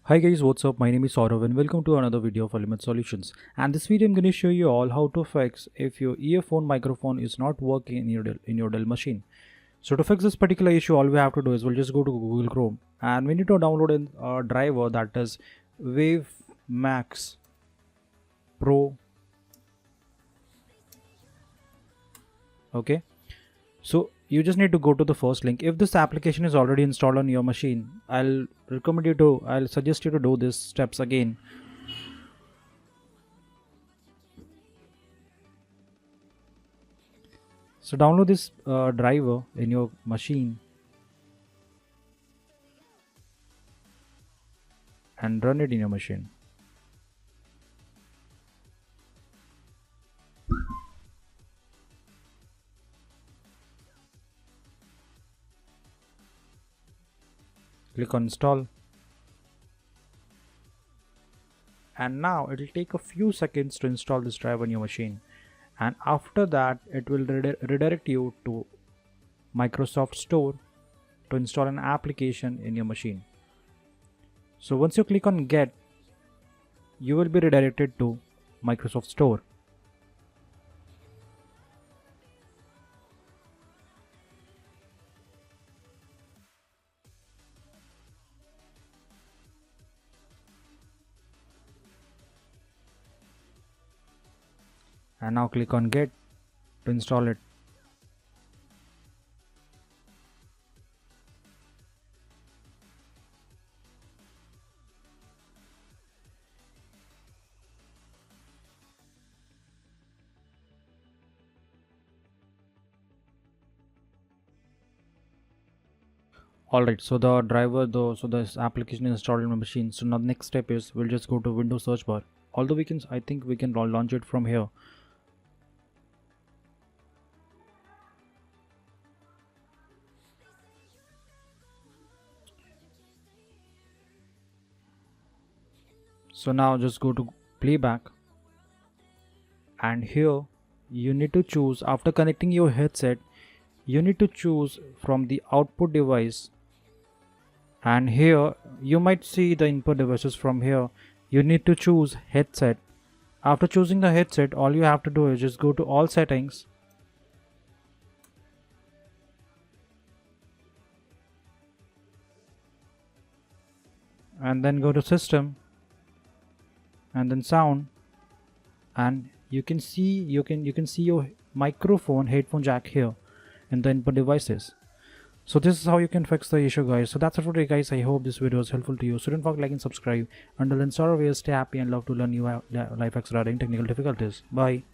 Hi guys, what's up? My name is Saurav and welcome to another video of Element Solutions. And this video I'm going to show you all how to fix if your earphone microphone is not working in your Dell machine. So to fix this particular issue, all we have to do is we'll just go to Google Chrome and we need to download a driver that is Wave Max Pro. Okay. So you just need to go to the first link. If this application is already installed on your machine, I'll suggest you to do these steps again. So download this driver in your machine and run it in your machine. Click on install, and now it will take a few seconds to install this driver on your machine, and after that it will redirect you to Microsoft Store to install an application in your machine. So once you click on get, you will be redirected to Microsoft Store. And now click on get to install it. Alright, so the driver this application is installed in my machine. So now the next step is we'll just go to Windows search bar. Although I think we can launch it from here. So now just go to playback, and here you need to choose, after connecting your headset, you need to choose from the output device, and here you might see the input devices. From here you need to choose headset. After choosing the headset, all you have to do is just go to all settings, and then go to system and then sound, and you can see your microphone headphone jack here in the input devices. So this is how you can fix the issue, guys. So that's it for today, guys. I hope this video was helpful to you. So don't forget to like and subscribe. Until then, stay happy and love to learn new life hacks regarding technical difficulties. Bye.